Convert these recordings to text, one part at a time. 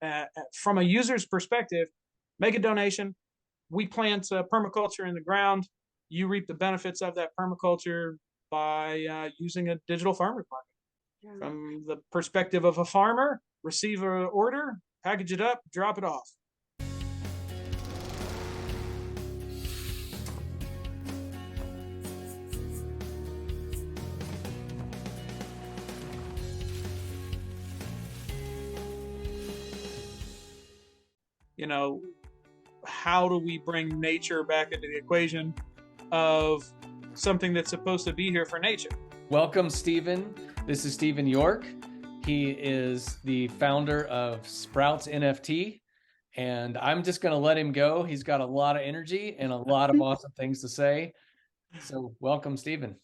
But from a user's perspective, make a donation. We plant permaculture in the ground. You reap the benefits of that permaculture by using a digital farmer's market. From the perspective of a farmer, receive an order, package it up, drop it off. You know, how do we bring nature back into the equation of something that's supposed to be here for nature? Welcome, Stephen. This is Stephen York. He is the founder of Sprouts NFT, and I'm just going to let him go. He's got a lot of energy and a lot of awesome things to say. So welcome, Stephen.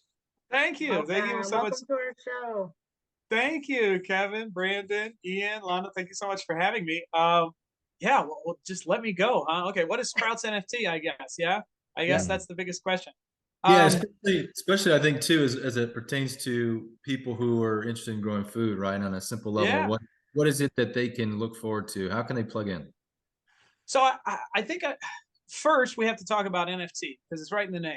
Thank you. Thank you so much. Welcome to our show. Thank you, Kevin, Brandon, Ian, Lana. Thank you so much for having me. Yeah, well, just let me go, huh? Okay, what is Sprouts NFT, I guess? Yeah, I guess that's the biggest question. Yeah, especially I think too, as it pertains to people who are interested in growing food, right? On a simple level, Yeah. what is it that they can look forward to? How can they plug in? So I think first we have to talk about NFT because it's right in the name.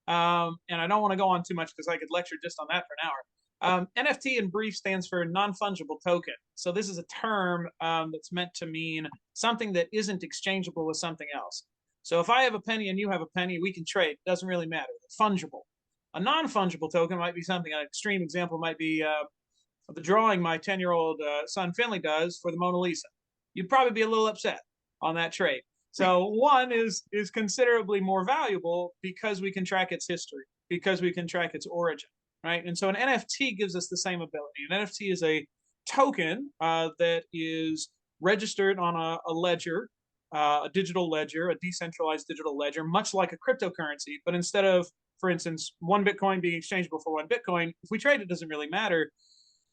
And I don't want to go on too much because I could lecture just on that for an hour. NFT in brief stands for non-fungible token. So this is a term that's meant to mean something that isn't exchangeable with something else. So if I have a penny and you have a penny, we can trade. It doesn't really matter. They're fungible. A non-fungible token might be something, an extreme example might be the drawing my 10-year-old son Finley does for the Mona Lisa. You'd probably be a little upset on that trade. So one is considerably more valuable because we can track its history, because we can track its origin, right? And so an NFT gives us the same ability. An NFT is a token that is registered on a ledger, a digital ledger, a decentralized digital ledger, much like a cryptocurrency. But instead of, for instance, one Bitcoin being exchangeable for one Bitcoin, if we trade, it doesn't really matter.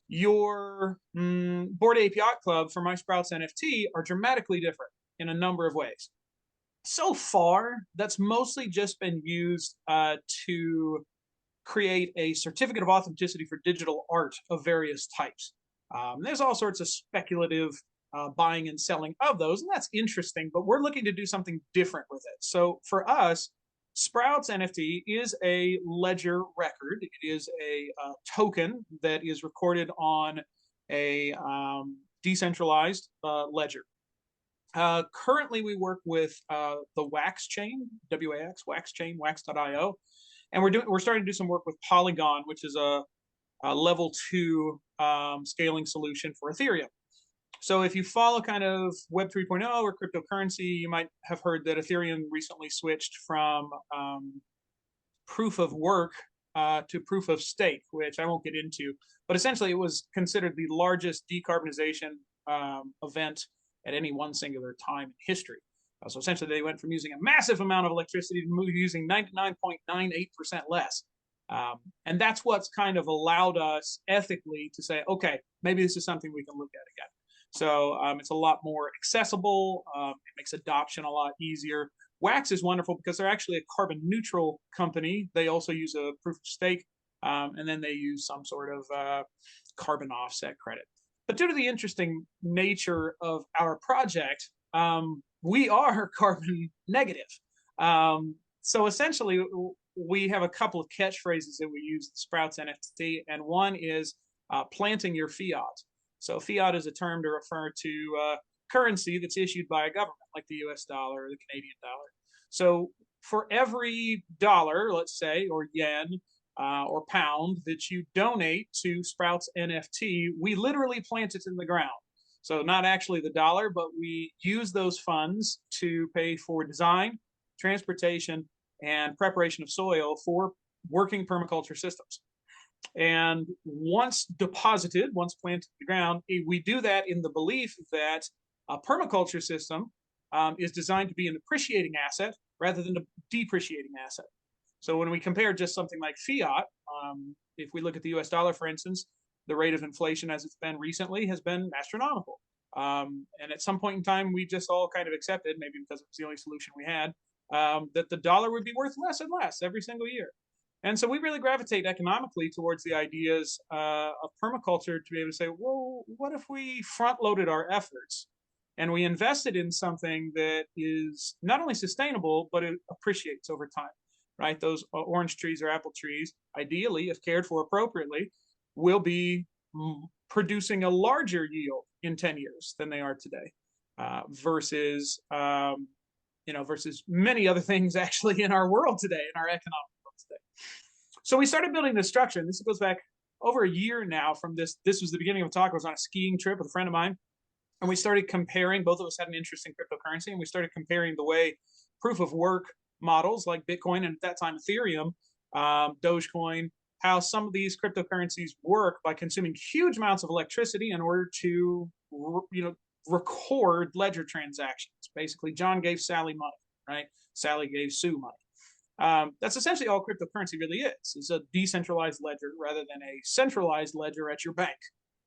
Your Bored Ape Yacht Club for My Sprouts NFT are dramatically different in a number of ways. So far, that's mostly just been used to create a certificate of authenticity for digital art of various types. There's all sorts of speculative buying and selling of those, and that's interesting, but we're looking to do something different with it. So for us, Sprouts NFT is a ledger record. It is a token that is recorded on a decentralized ledger. Currently, we work with the Wax chain, WAX, Wax chain, wax.io, and we're starting to do some work with Polygon, which is a level 2 scaling solution for Ethereum. So if you follow kind of Web 3.0 or cryptocurrency, you might have heard that Ethereum recently switched from proof of work to proof of stake, which I won't get into. But essentially, it was considered the largest decarbonization event at any one singular time in history. So essentially, they went from using a massive amount of electricity to using 99.98% less. And that's what's kind of allowed us ethically to say, okay, maybe this is something we can look at again. So it's a lot more accessible. It makes adoption a lot easier. Wax is wonderful because they're actually a carbon neutral company. They also use a proof of stake, and then they use some sort of carbon offset credit. But due to the interesting nature of our project, we are carbon negative. So essentially, we have a couple of catchphrases that we use at Sprouts NFT, and one is planting your fiat. So fiat is a term to refer to currency that's issued by a government, like the US dollar or the Canadian dollar. So for every dollar, let's say, or yen or pound that you donate to Sprouts NFT, we literally plant it in the ground. So not actually the dollar, but we use those funds to pay for design, transportation, and preparation of soil for working permaculture systems. And once deposited, once planted in the ground, we do that in the belief that a permaculture system is designed to be an appreciating asset rather than a depreciating asset. So when we compare just something like fiat, if we look at the US dollar, for instance, the rate of inflation as it's been recently has been astronomical. And at some point in time, we just all kind of accepted, maybe because it was the only solution we had, that the dollar would be worth less and less every single year. And so we really gravitate economically towards the ideas of permaculture to be able to say, well, what if we front-loaded our efforts And we invested in something that is not only sustainable, but it appreciates over time, right? Those orange trees or apple trees, ideally, if cared for appropriately, will be producing a larger yield in 10 years than they are today, versus versus many other things actually in our world today, in our economic world today. So we started building this structure, and this goes back over a year now from this. This was the beginning of a talk. I was on a skiing trip with a friend of mine, and we started comparing. Both of us had an interest in cryptocurrency, and we started comparing the way proof of work models like Bitcoin and at that time Ethereum, Dogecoin, how some of these cryptocurrencies work by consuming huge amounts of electricity in order to record ledger transactions. Basically, John gave Sally money, right? Sally gave Sue money. That's essentially all cryptocurrency really is. It's a decentralized ledger rather than a centralized ledger at your bank,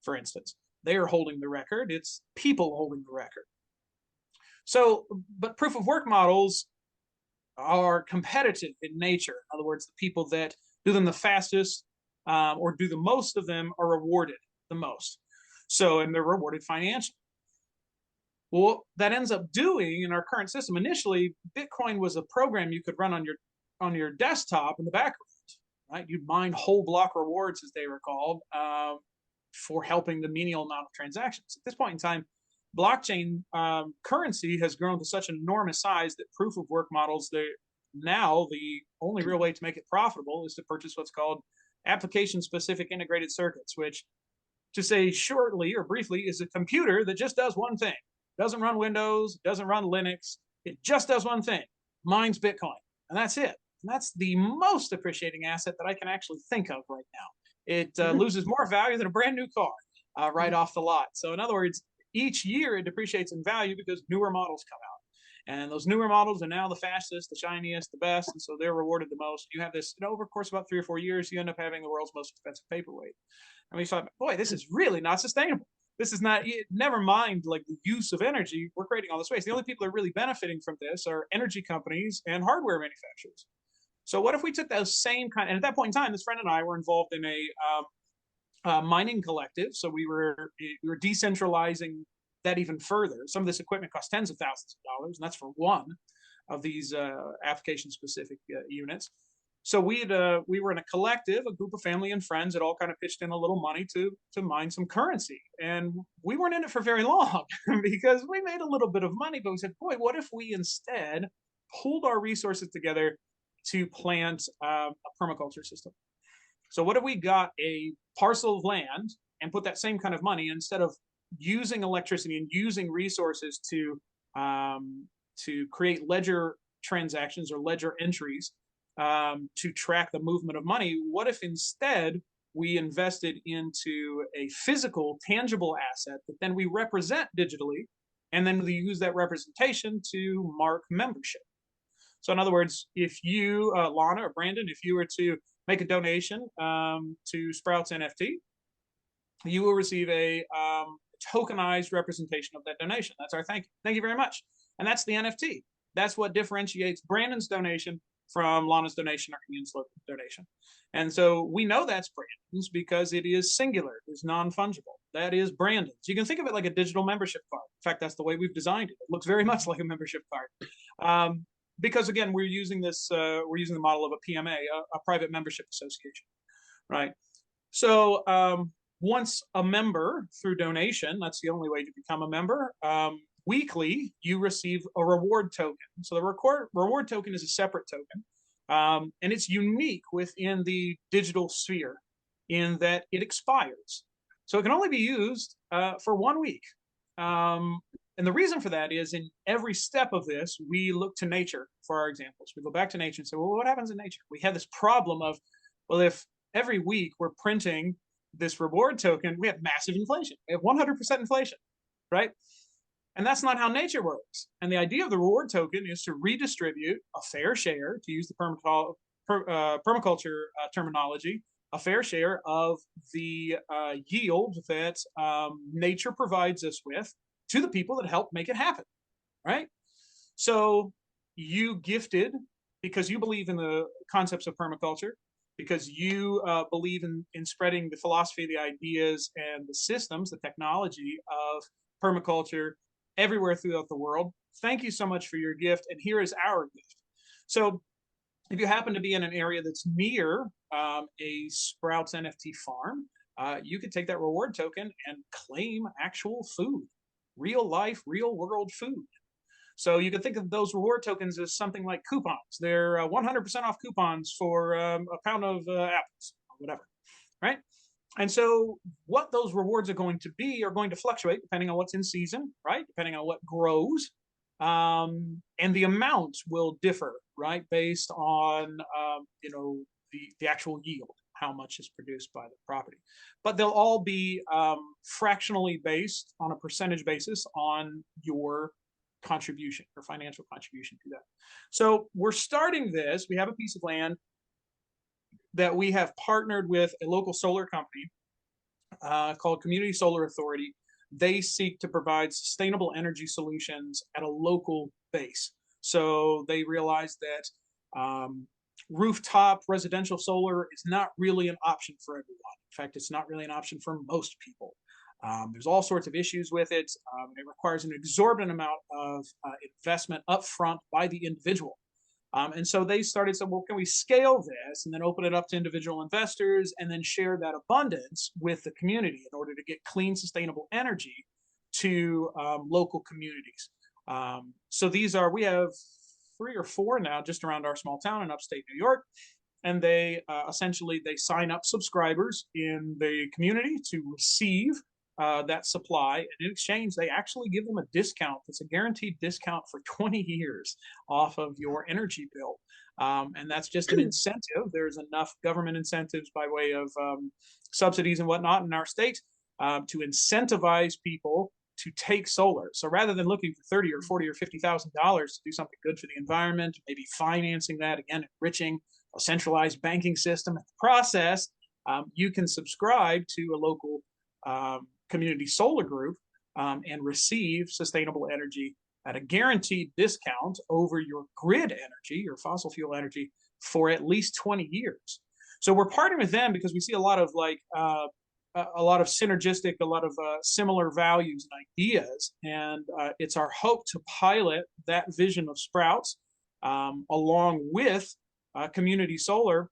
for instance. They are holding the record. It's people holding the record. So, but proof of work models are competitive in nature. In other words, the people that do them the fastest or do the most of them are rewarded the most. So, and they're rewarded financially. Well, what that ends up doing in our current system, initially, Bitcoin was a program you could run on your desktop in the background, right? You'd mine whole block rewards, as they were called, for helping the menial amount of transactions. At this point in time, blockchain currency has grown to such an enormous size that proof of work models, now the only real way to make it profitable is to purchase what's called application specific integrated circuits, which, to say shortly or briefly, is a computer that just does one thing. Doesn't run Windows, doesn't run Linux. It just does one thing, mines Bitcoin, and that's it. And that's the most appreciating asset that I can actually think of right now. It loses more value than a brand new car right off the lot. So in other words, each year it depreciates in value because newer models come out. And those newer models are now the fastest, the shiniest, the best, and so they're rewarded the most. You have this, over the course of about 3 or 4 years, you end up having the world's most expensive paperweight. And we thought, boy, this is really not sustainable. This is not, never mind like the use of energy, we're creating all this waste. The only people that are really benefiting from this are energy companies and hardware manufacturers. So what if we took those same kind, and at that point in time, this friend and I were involved in a mining collective. So we were decentralizing that even further. Some of this equipment costs tens of thousands of dollars, and that's for one of these application-specific units. So we were in a collective, a group of family and friends that all kind of pitched in a little money to mine some currency, and we weren't in it for very long because we made a little bit of money. But we said, boy, what if we instead pulled our resources together to plant a permaculture system? So what if we got a parcel of land and put that same kind of money, instead of using electricity and using resources to create ledger transactions or ledger entries to track the movement of money, what if instead we invested into a physical, tangible asset that then we represent digitally, and then we use that representation to mark membership? So in other words, if you, Lana or Brandon, if you were to make a donation to Sprouts NFT, you will receive a tokenized representation of that donation. That's our thank you. Thank you very much. And that's the NFT. That's what differentiates Brandon's donation from Lana's donation or Ian's donation. And so we know that's Brandon's because it is singular, it's non-fungible. That is Brandon's. You can think of it like a digital membership card. In fact, that's the way we've designed it. It looks very much like a membership card. Because again, we're using the model of a PMA, a private membership association, right? So once a member through donation, that's the only way to become a member. Weekly, you receive a reward token. So the reward token is a separate token, and it's unique within the digital sphere in that it expires. So it can only be used for 1 week. And the reason for that is in every step of this, we look to nature for our examples. We go back to nature and say, well, what happens in nature? We have this problem of, well, if every week we're printing this reward token, we have massive inflation. We have 100% inflation, right? And that's not how nature works. And the idea of the reward token is to redistribute a fair share, to use the permaculture terminology, a fair share of the yield that nature provides us with to the people that help make it happen, right? So you gifted because you believe in the concepts of permaculture, because you believe in spreading the philosophy, the ideas, and the systems, the technology of permaculture everywhere throughout the world. Thank you so much for your gift. And here is our gift. So if you happen to be in an area that's near a Sprouts NFT farm, you could take that reward token and claim actual food, real life, real world food. So you could think of those reward tokens as something like coupons. They're 100% off coupons for a pound of apples or whatever, right? And so what those rewards are going to be are going to fluctuate depending on what's in season, right? Depending on what grows. And the amount will differ, right? Based on, the actual yield, how much is produced by the property. But they'll all be fractionally based on a percentage basis on your contribution or financial contribution to that. So we're starting this. We have a piece of land that we have partnered with a local solar company called Community Solar Authority. They seek to provide sustainable energy solutions at a local base. So they realize that rooftop residential solar is not really an option for everyone. In fact, it's not really an option for most people. There's all sorts of issues with it. It requires an exorbitant amount of investment upfront by the individual. And so they started saying, well, can we scale this and then open it up to individual investors and then share that abundance with the community in order to get clean, sustainable energy to local communities? So we have 3 or 4 now just around our small town in upstate New York. And they essentially sign up subscribers in the community to receive that supply. And in exchange, they actually give them a discount. It's a guaranteed discount for 20 years off of your energy bill. And that's just an incentive. There's enough government incentives by way of subsidies and whatnot in our state to incentivize people to take solar. So rather than looking for 30 or 40 or $50,000 to do something good for the environment, maybe financing that, again, enriching a centralized banking system in the process, you can subscribe to a local community solar group and receive sustainable energy at a guaranteed discount over your grid energy, your fossil fuel energy, for at least 20 years. So we're partnering with them because we see a lot of synergistic, a lot of similar values and ideas, and it's our hope to pilot that vision of Sprouts along with community solar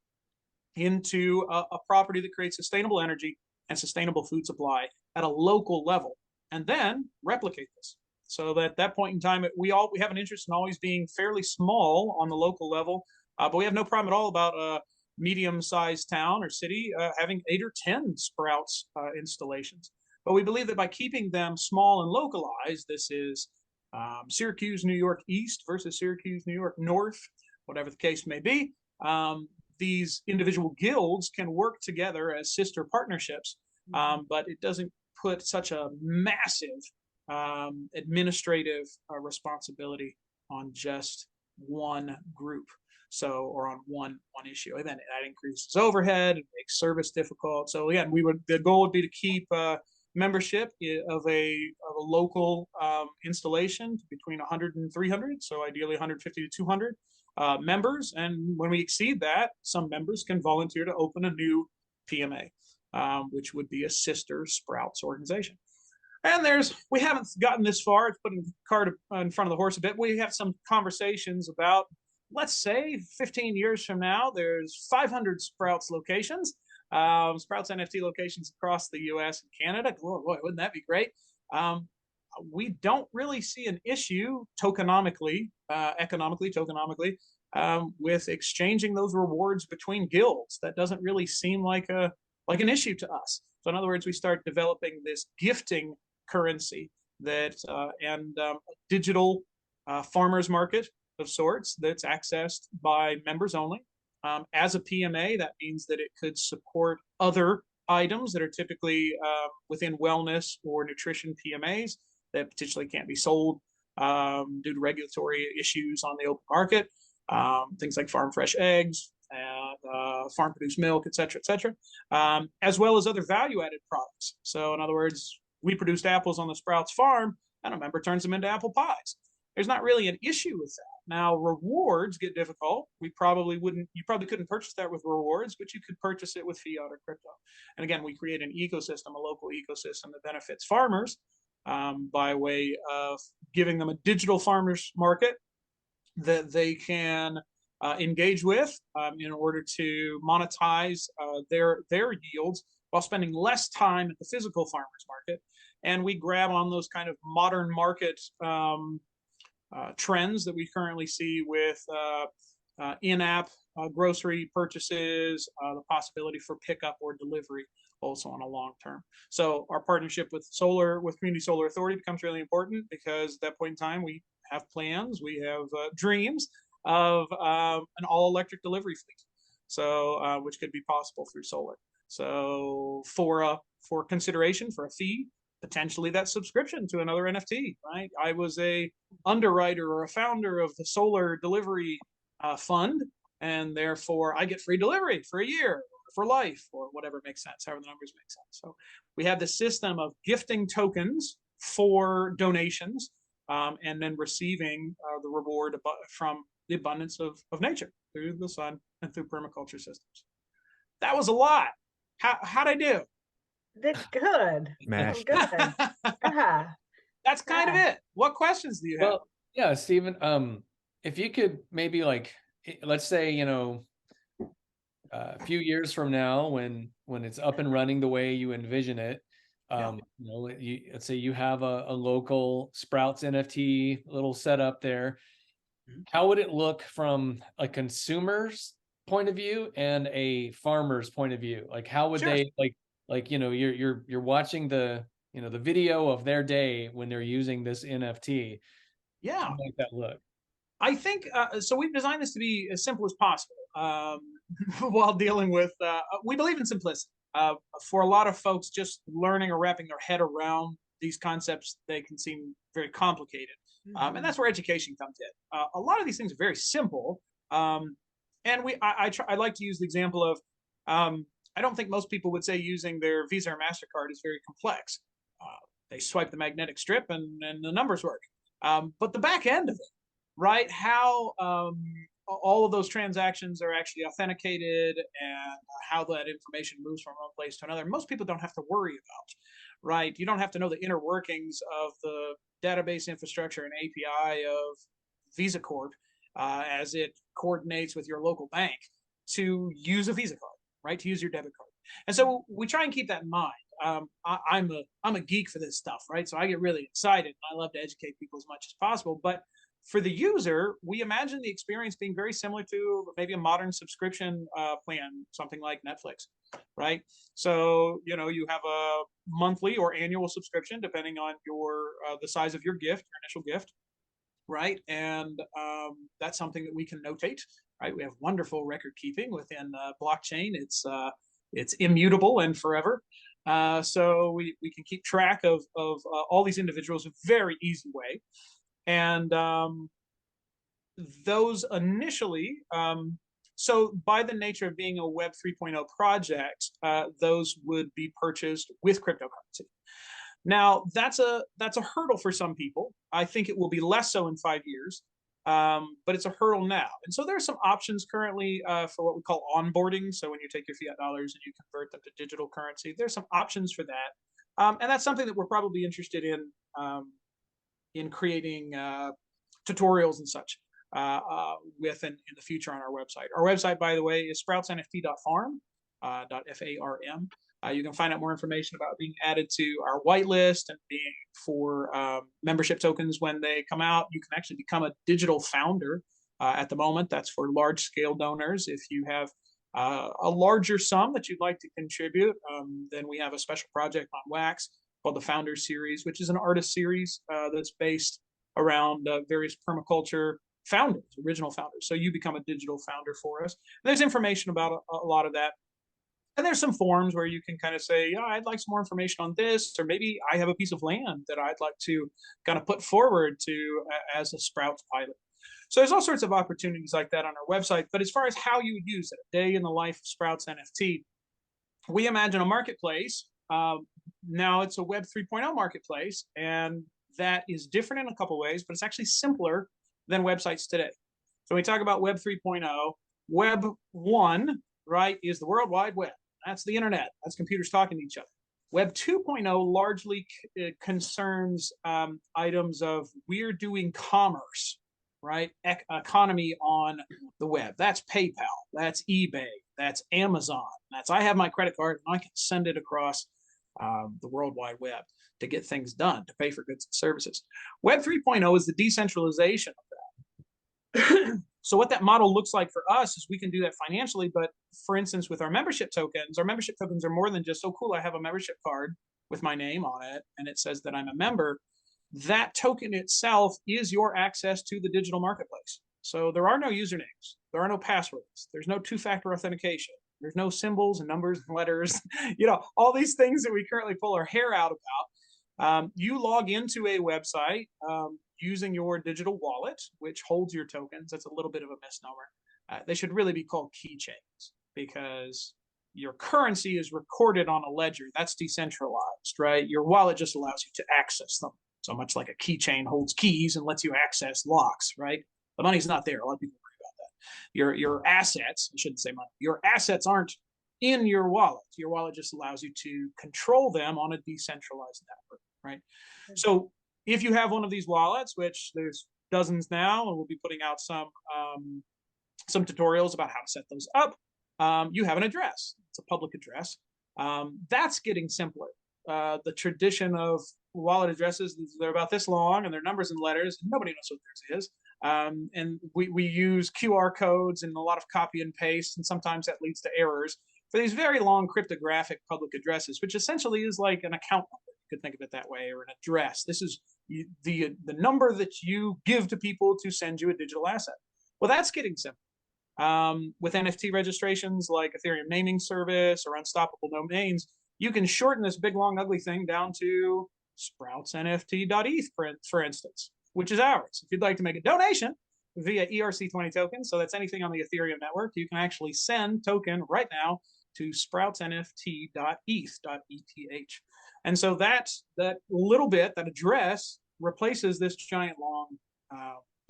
into a property that creates sustainable energy and sustainable food supply at a local level, and then replicate this. So that at that point in time, we have an interest in always being fairly small on the local level, but we have no problem at all about a medium-sized town or city having 8 or 10 Sprouts installations. But we believe that by keeping them small and localized, this is Syracuse, New York East versus Syracuse, New York North, whatever the case may be, these individual guilds can work together as sister partnerships, but it doesn't put such a massive administrative responsibility on just one group, or on one issue. And then that increases overhead, it makes service difficult. So again, the goal would be to keep membership of a local installation between 100 and 300, so ideally 150 to 200 members. And when we exceed that, some members can volunteer to open a new PMA, which would be a sister Sprouts organization. And we haven't gotten this far. It's putting the cart in front of the horse a bit. We have some conversations about, let's say 15 years from now, there's 500 Sprouts locations, Sprouts NFT locations across the US and Canada. Boy, wouldn't that be great? We don't really see an issue economically, with exchanging those rewards between guilds. That doesn't really seem like an issue to us. So in other words, we start developing this gifting currency and digital farmers market of sorts that's accessed by members only. As a PMA, that means that it could support other items that are typically within wellness or nutrition PMAs that potentially can't be sold due to regulatory issues on the open market. Things like farm fresh eggs and farm produced milk, et cetera, as well as other value added products. So in other words, we produced apples on the Sprouts farm and a member turns them into apple pies. There's not really an issue with that. Now, rewards get difficult. You probably couldn't purchase that with rewards, but you could purchase it with fiat or crypto. And again, we create an ecosystem, a local ecosystem that benefits farmers, by way of giving them a digital farmers market that they can engage with in order to monetize their yields while spending less time at the physical farmers market. And we grab on those kind of modern market trends that we currently see with in-app grocery purchases, the possibility for pickup or delivery also on a long term. So our partnership with Community Solar Authority becomes really important, because at that point in time we have plans, we have dreams of an all-electric delivery fleet, so which could be possible through solar. So for consideration for a fee, potentially that subscription to another NFT, right? I was a underwriter or a founder of the solar delivery fund, and therefore I get free delivery for a year, for life, or whatever makes sense, however the numbers make sense. So we have this system of gifting tokens for donations, and then receiving the reward from the abundance of nature through the sun and through permaculture systems. That was a lot. How'd I do? Did good. Mashed. Good. Yeah. That's kind of it. What questions do you have? Well, yeah, Stephen, if you could maybe, like, let's say, a few years from now, when it's up and running the way you envision it, let's say you have a local Sprouts NFT little setup there. How would it look from a consumer's point of view and a farmer's point of view? Like, how would they you're watching the the video of their day when they're using this NFT? Yeah, how make that look? I think so. We've designed this to be as simple as possible, while dealing with. We believe in simplicity. For a lot of folks, just learning or wrapping their head around these concepts, they can seem very complicated, and that's where education comes in. A lot of these things are very simple, and I like to use the example of. I don't think most people would say using their Visa or MasterCard is very complex. They swipe the magnetic strip and the numbers work. But the back end of it, right? How all of those transactions are actually authenticated, and how that information moves from one place to another. Most people don't have to worry about, right? You don't have to know the inner workings of the database infrastructure and API of Visa Corp as it coordinates with your local bank to use a Visa card, right? To use your debit card. And so we try and keep that in mind. I'm a geek for this stuff, right? So I get really excited. I love to educate people as much as possible. But for the user, we imagine the experience being very similar to maybe a modern subscription plan, something like Netflix, right? So you have a monthly or annual subscription depending on your the size of your gift, your initial gift, right? And that's something that we can notate, right? We have wonderful record keeping within blockchain. It's immutable and forever. So we can keep track of all these individuals in a very easy way. And those initially, so by the nature of being a Web 3.0 project, those would be purchased with cryptocurrency. Now, that's a hurdle for some people. I think it will be less so in 5 years, but it's a hurdle now. And so there's some options currently for what we call onboarding. So when you take your fiat dollars and you convert them to digital currency, there's some options for that. And that's something that we're probably interested in creating tutorials and such with in the future on our website. Our website, by the way, is sproutsnft.farm, .farm. You can find out more information about being added to our whitelist and being for membership tokens when they come out. You can actually become a digital founder at the moment. That's for large scale donors. If you have a larger sum that you'd like to contribute, then we have a special project on Wax called the Founders Series, which is an artist series that's based around various permaculture founders, original founders. So you become a digital founder for us. And there's information about a lot of that. And there's some forums where you can kind of say, I'd like some more information on this, or maybe I have a piece of land that I'd like to kind of put forward to as a Sprouts pilot. So there's all sorts of opportunities like that on our website. But as far as how you would use it, a day in the life of Sprouts NFT, we imagine a marketplace. Now it's a Web 3.0 marketplace, and that is different in a couple ways, but it's actually simpler than websites today. So when we talk about Web 3.0, Web 1, right, is the World Wide Web. That's the internet. That's computers talking to each other. Web 2.0 largely concerns items of we're doing commerce, right? Economy on the web. That's PayPal, that's eBay, that's Amazon. That's I have my credit card and I can send it across the World Wide Web to get things done, to pay for goods and services. Web 3.0 is the decentralization of that. So what that model looks like for us is we can do that financially, but for instance, with our membership tokens are more than just, oh, cool, I have a membership card with my name on it and it says that I'm a member. That token itself is your access to the digital marketplace. So there are no usernames, there are no passwords, there's no two-factor authentication, there's no symbols and numbers and letters, all these things that we currently pull our hair out about. You log into a website using your digital wallet, which holds your tokens. That's a little bit of a misnomer. They should really be called keychains because your currency is recorded on a ledger. That's decentralized, right? Your wallet just allows you to access them. So much like a keychain holds keys and lets you access locks, right? The money's not there. A lot of people worry about that. Your assets, I shouldn't say money, your assets aren't in your wallet. Your wallet just allows you to control them on a decentralized network, right? So if you have one of these wallets, which there's dozens now, and we'll be putting out some tutorials about how to set those up, you have an address. It's a public address. That's getting simpler. The tradition of wallet addresses, they're about this long and they're numbers and letters. Nobody knows what theirs is. And we use QR codes and a lot of copy and paste, and sometimes that leads to errors for these very long cryptographic public addresses, which essentially is like an account number. You could think of it that way, or an address. This is the number that you give to people to send you a digital asset. Well, that's getting simple. With NFT registrations like Ethereum naming service or unstoppable domains, you can shorten this big, long, ugly thing down to sproutsnft.eth, for instance, which is ours. If you'd like to make a donation via ERC20 token, so that's anything on the Ethereum network, you can actually send token right now to sproutsnft.eth. And so that little bit, that address, replaces this giant long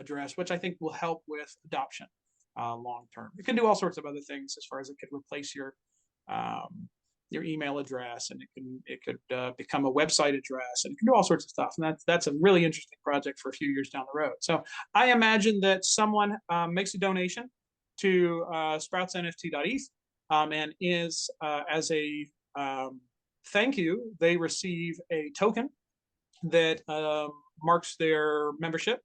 address, which I think will help with adoption long term. It can do all sorts of other things as far as it could replace your email address, and it could become a website address, and it can do all sorts of stuff. And that's a really interesting project for a few years down the road. So I imagine that someone makes a donation to sproutsnft.eth and is as a thank you, they receive a token that marks their membership.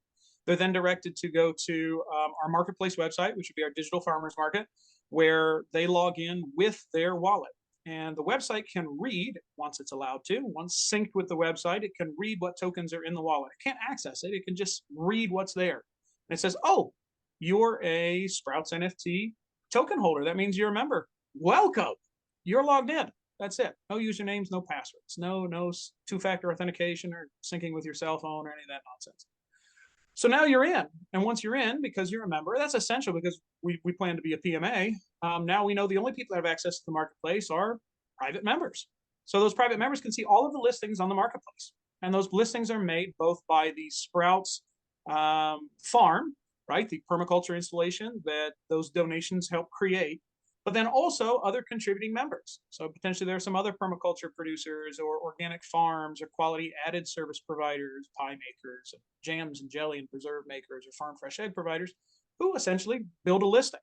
They're then directed to go to our marketplace website, which would be our digital farmers market, where they log in with their wallet. And the website can read, once it's allowed to, once synced with the website, it can read what tokens are in the wallet. It can't access it. It can just read what's there. And it says, oh, you're a Sprouts NFT token holder. That means you're a member. Welcome. You're logged in. That's it. No usernames, no passwords, no two-factor authentication or syncing with your cell phone or any of that nonsense. So now you're in. And once you're in, because you're a member, that's essential because we plan to be a PMA. Now we know the only people that have access to the marketplace are private members. So those private members can see all of the listings on the marketplace. And those listings are made both by the Sprouts farm, right? The permaculture installation that those donations help create, but then also other contributing members. So potentially there are some other permaculture producers or organic farms or quality added service providers, pie makers, and jams and jelly and preserve makers or farm fresh egg providers who essentially build a listing.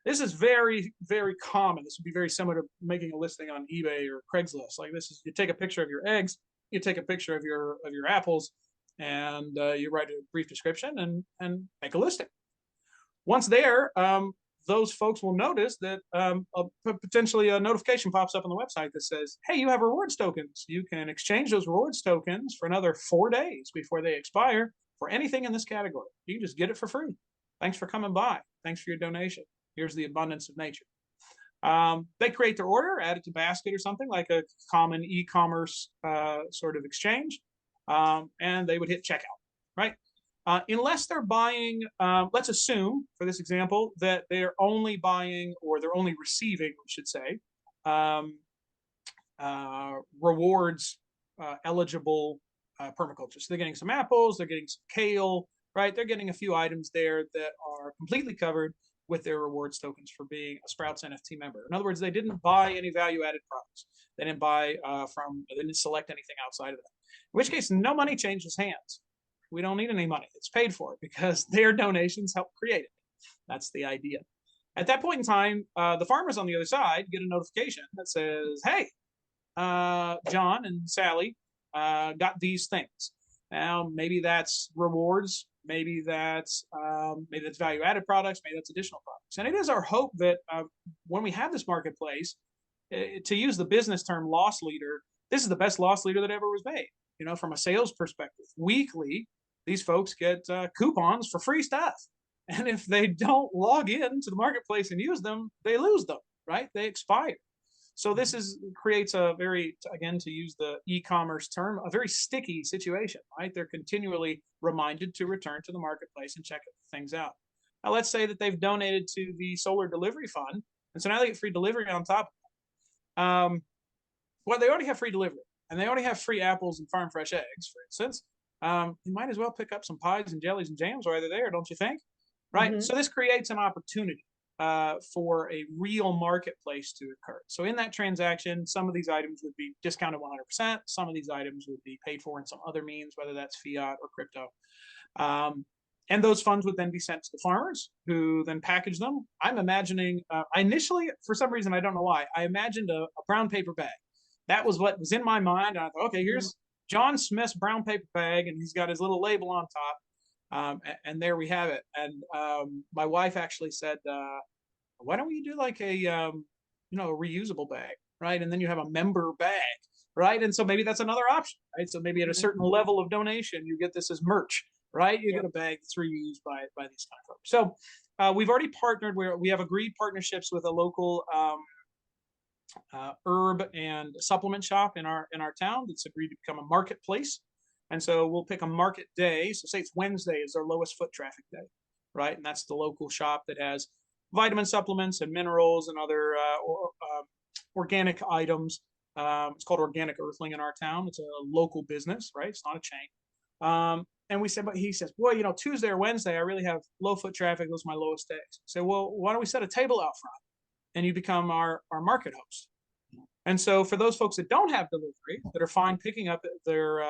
This is very, very common. This would be very similar to making a listing on eBay or Craigslist. Like this is, you take a picture of your eggs, you take a picture of your apples, and you write a brief description and make a listing. Once there, those folks will notice that potentially a notification pops up on the website that says, hey, you have rewards tokens. You can exchange those rewards tokens for another 4 days before they expire for anything in this category. You can just get it for free. Thanks for coming by. Thanks for your donation. Here's the abundance of nature. They create their order, add it to basket or something like a common e-commerce sort of exchange, and they would hit checkout, right? Unless they're buying, let's assume for this example that they're only buying or they're only receiving, we should say, rewards eligible permaculture. So they're getting some apples, they're getting some kale, right? They're getting a few items there that are completely covered with their rewards tokens for being a Sprouts NFT member. In other words, they didn't buy any value-added products. They didn't buy they didn't select anything outside of that. In which case, no money changes hands. We don't need any money. It's paid for because their donations help create it. That's the idea. At that point in time, the farmers on the other side get a notification that says, hey, John and Sally got these things. Now, maybe that's rewards, maybe that's value-added products, maybe that's additional products. And it is our hope that when we have this marketplace, to use the business term loss leader, this is the best loss leader that ever was made. You know, from a sales perspective, weekly, these folks get coupons for free stuff. And if they don't log in to the marketplace and use them, they lose them, right? They expire. So this creates a very, again, to use the e-commerce term, a very sticky situation, right? They're continually reminded to return to the marketplace and check things out. Now, let's say that they've donated to the solar delivery fund, and so now they get free delivery on top of it. Well, they already have free delivery, and they already have free apples and farm fresh eggs, for instance. You might as well pick up some pies and jellies and jams while they're there, don't you think? Right? Mm-hmm. So this creates an opportunity for a real marketplace to occur. So in that transaction, some of these items would be discounted 100%. Some of these items would be paid for in some other means, whether that's fiat or crypto. And those funds would then be sent to the farmers who then package them. I'm imagining, initially, for some reason, I don't know why, I imagined a brown paper bag. That was what was in my mind. And I thought, okay, here's John Smith's brown paper bag, and he's got his little label on top. And there we have it. And my wife actually said, why don't we do like a reusable bag, right? And then you have a member bag, right? And so maybe that's another option, right? So maybe at a certain level of donation, you get this as merch, right? You get a bag that's reused by these kind of folks. So we've already partnered where we have agreed partnerships with a local herb and supplement shop in our town that's agreed to become a marketplace. And so we'll pick a market day. So say it's Wednesday is our lowest foot traffic day, right? And that's the local shop that has vitamin supplements and minerals and other organic items. It's called Organic Earthling in our town. It's a local business, right? It's not a chain. And we said, but he says, boy, Tuesday or Wednesday, I really have low foot traffic. Those are my lowest days. So, well, why don't we set a table out front and you become our market host? And so for those folks that don't have delivery, that are fine picking up their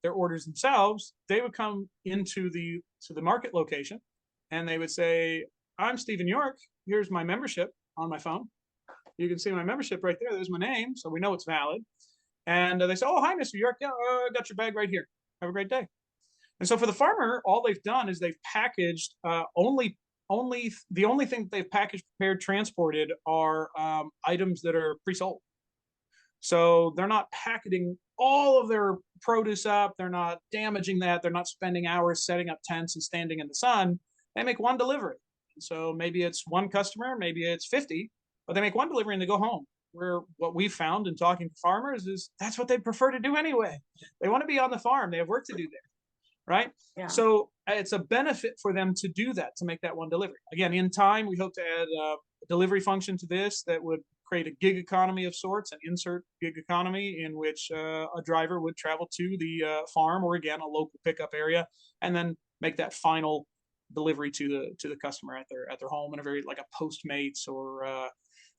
orders themselves, they would come into the market location and they would say, I'm Stephen York. Here's my membership on my phone. You can see my membership right there. There's my name, so we know it's valid. And they say, oh, hi, Mr. York. Yeah, got your bag right here. Have a great day. And so for the farmer, all they've done is they've packaged the only thing that they've packaged, prepared, transported are items that are pre-sold. So they're not packaging all of their produce up. They're not damaging that. They're not spending hours setting up tents and standing in the sun. They make one delivery. And so maybe it's one customer, maybe it's 50, but they make one delivery and they go home. Where what we found in talking to farmers is that's what they prefer to do anyway. They want to be on the farm. They have work to do there, right? Yeah. So it's a benefit for them to do that, to make that one delivery. Again, in time, we hope to add a delivery function to this that would create a gig economy of sorts, an insert gig economy in which a driver would travel to the farm or, again, a local pickup area, and then make that final delivery to the customer at their home in a very like a Postmates or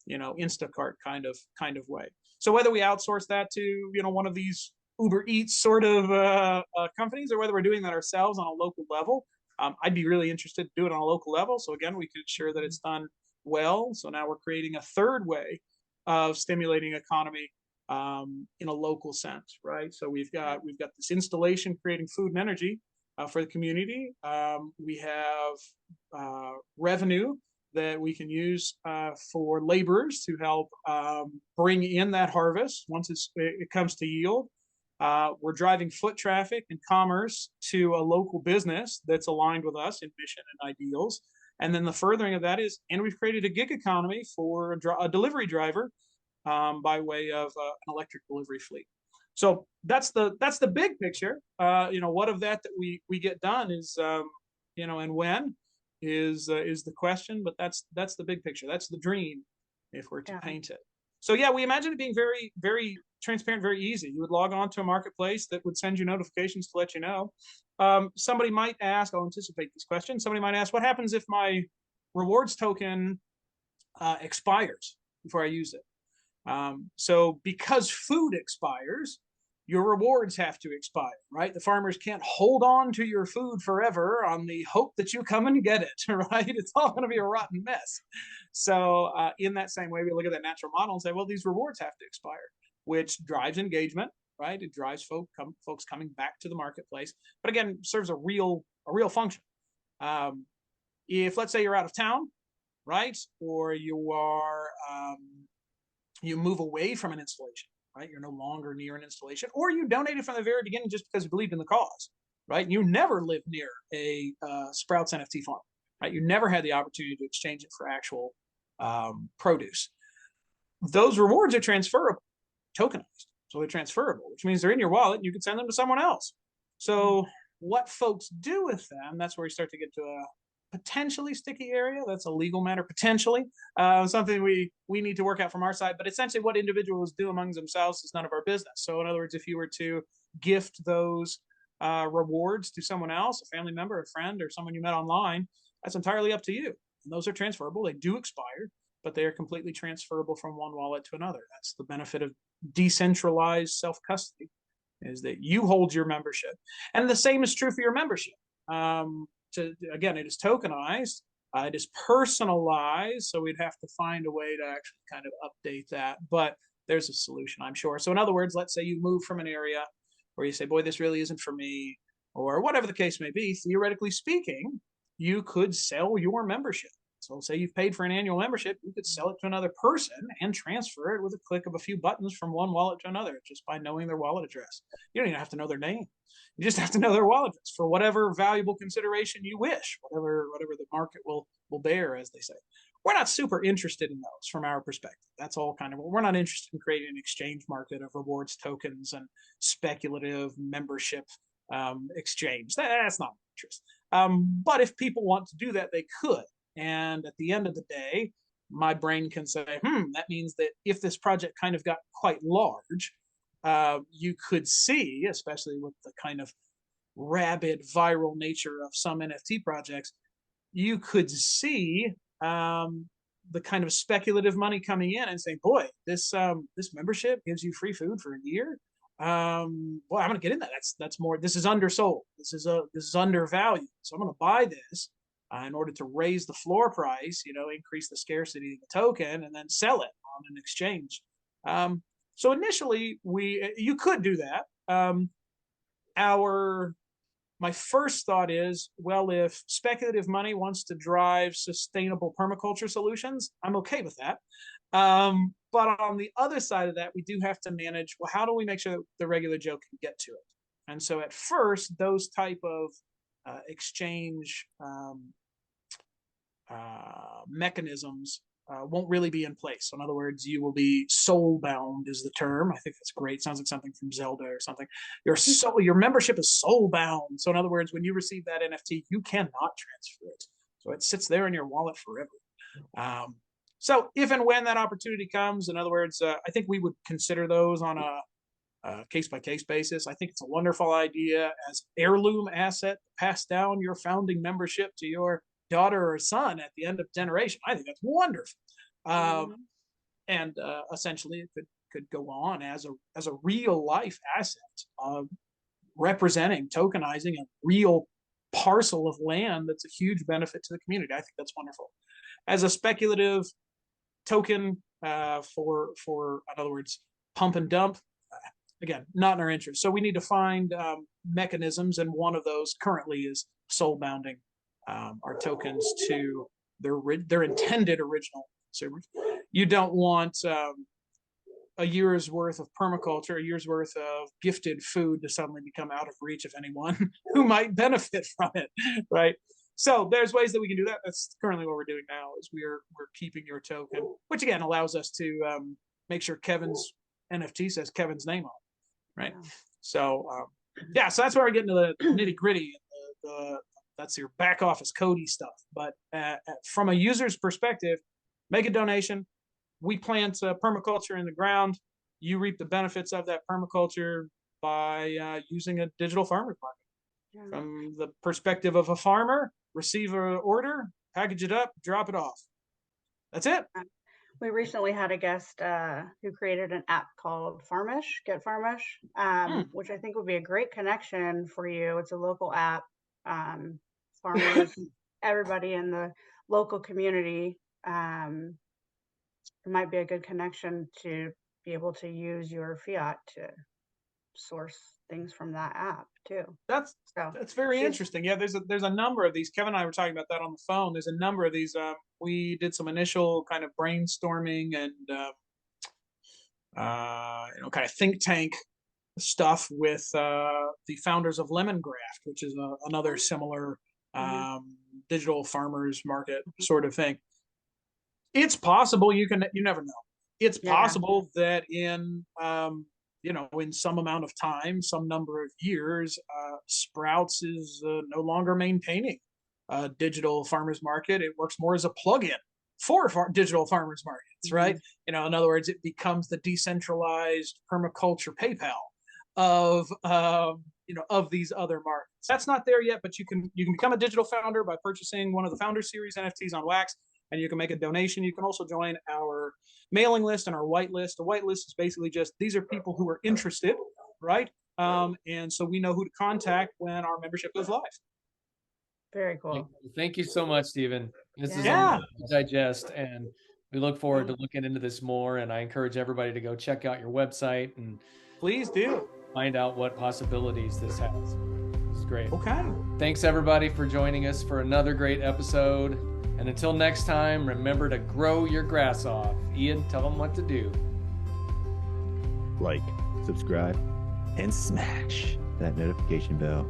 Instacart kind of way. So whether we outsource that to one of these Uber Eats sort of companies, or whether we're doing that ourselves on a local level, I'd be really interested to do it on a local level. So again, we can ensure that it's done well. So now we're creating a third way of stimulating economy in a local sense, right? So we've got this installation creating food and energy for the community. We have revenue that we can use for laborers to help bring in that harvest once it comes to yield. We're driving foot traffic and commerce to a local business that's aligned with us in mission and ideals. And then the furthering of that is, and we've created a gig economy for a delivery driver by way of an electric delivery fleet. So that's the big picture. What of that we get done is, and when is the question, but that's the big picture. That's the dream, if we're to paint it. So yeah, we imagine it being very, very transparent, very easy. You would log on to a marketplace that would send you notifications to let you know. Somebody might ask, I'll anticipate this question. Somebody might ask, what happens if my rewards token expires before I use it. So because food expires, your rewards have to expire, right? The farmers can't hold on to your food forever on the hope that you come and get it, right? It's all going to be a rotten mess. So in that same way, we look at that natural model and say, well, these rewards have to expire, which drives engagement, right? It drives folks coming back to the marketplace, but again, serves a real function. If let's say you're out of town, right, or you are you move away from an installation, right? You're no longer near an installation, or you donated from the very beginning just because you believed in the cause, right? You never lived near a Sprouts NFT farm, right? You never had the opportunity to exchange it for actual produce. Those rewards are transferable, tokenized. So they're transferable, which means they're in your wallet and you can send them to someone else. So what folks do with them, that's where we start to get to a potentially sticky area. That's a legal matter, potentially. Something we need to work out from our side. But essentially what individuals do among themselves is none of our business. So in other words, if you were to gift those rewards to someone else, a family member, a friend, or someone you met online, that's entirely up to you. And those are transferable. They do expire, but they are completely transferable from one wallet to another. That's the benefit of decentralized self-custody, is that you hold your membership. And the same is true for your membership. Again, it is tokenized, it is personalized, so we'd have to find a way to actually kind of update that, but there's a solution, I'm sure. So in other words, let's say you move from an area where you say, boy, this really isn't for me, or whatever the case may be, theoretically speaking, you could sell your membership. So say you've paid for an annual membership, you could sell it to another person and transfer it with a click of a few buttons from one wallet to another, just by knowing their wallet address. You don't even have to know their name. You just have to know their wallet address for whatever valuable consideration you wish, whatever the market will bear, as they say. We're not super interested in those from our perspective. That's all kind of, we're not interested in creating an exchange market of rewards tokens and speculative membership exchange. That's not my interest. But if people want to do that, they could. And at the end of the day, my brain can say, that means that if this project kind of got quite large, you could see, especially with the kind of rabid viral nature of some NFT projects, you could see the kind of speculative money coming in and saying, boy, this membership gives you free food for a year. Well, I'm going to get in that. That's more, this is undersold. This is undervalued. So I'm going to buy this in order to raise the floor price, increase the scarcity of the token, and then sell it on an exchange. So initially, you could do that. My first thought is, well, if speculative money wants to drive sustainable permaculture solutions, I'm okay with that. But on the other side of that, we do have to manage, well, how do we make sure that the regular Joe can get to it? And so at first, those type of exchange mechanisms won't really be in place. So in other words, you will be soul bound is the term. I think that's great. Sounds like something from Zelda or something. Your membership is soul bound. So in other words, when you receive that NFT, you cannot transfer it. So it sits there in your wallet forever. So if and when that opportunity comes, in other words, I think we would consider those on a case-by-case basis. I think it's a wonderful idea as heirloom asset, pass down your founding membership to your daughter or son at the end of generation. I think that's wonderful. And essentially it could go on as a real life asset, representing, tokenizing a real parcel of land that's a huge benefit to the community. I think that's wonderful. As a speculative token for in other words, pump and dump, again, not in our interest. So we need to find mechanisms, and one of those currently is soul bounding our tokens to their intended original consumers. You don't want a year's worth of permaculture, a year's worth of gifted food to suddenly become out of reach of anyone who might benefit from it, right? So there's ways that we can do that. That's currently what we're doing now, is we're keeping your token, which again allows us to make sure Kevin's NFT says Kevin's name on it, right? So yeah, so that's where we get into the nitty gritty. That's your back office Cody stuff. But from a user's perspective, make a donation. We plant permaculture in the ground. You reap the benefits of that permaculture by using a digital farmer's market. From the perspective of a farmer, receive an order, package it up, drop it off. That's it. We recently had a guest who created an app called Farmish, Get Farmish, which I think would be a great connection for you. It's a local app. Farmers, everybody in the local community, it might be a good connection to be able to use your fiat to source things from that app too. That's very she's- interesting. Yeah, there's a number of these. Kevin and I were talking about that on the phone. There's a number of these. We did some initial kind of brainstorming and kind of think tank stuff with the founders of Lemongraft, which is another similar digital farmers market sort of thing. It's possible you never know. It's possible that in in some amount of time, some number of years, Sprouts is no longer maintaining a digital farmers market. It works more as a plug-in for digital farmers markets, right? In other words, it becomes the decentralized permaculture PayPal of these other markets. That's not there yet, but you can become a digital founder by purchasing one of the Founder Series NFTs on Wax, and you can make a donation. You can also join our mailing list and our white list. The white list is basically just, these are people who are interested, right? And so we know who to contact when our membership goes live. Very cool. Thank you so much, Stephen. This is a Yeah. lot to digest, and we look forward to looking into this more. And I encourage everybody to go check out your website and Please do. find out what possibilities this has. It's great. Okay. Thanks everybody for joining us for another great episode. And until next time, remember to grow your grass off. Ian, tell them what to do. Like, subscribe, and smash that notification bell.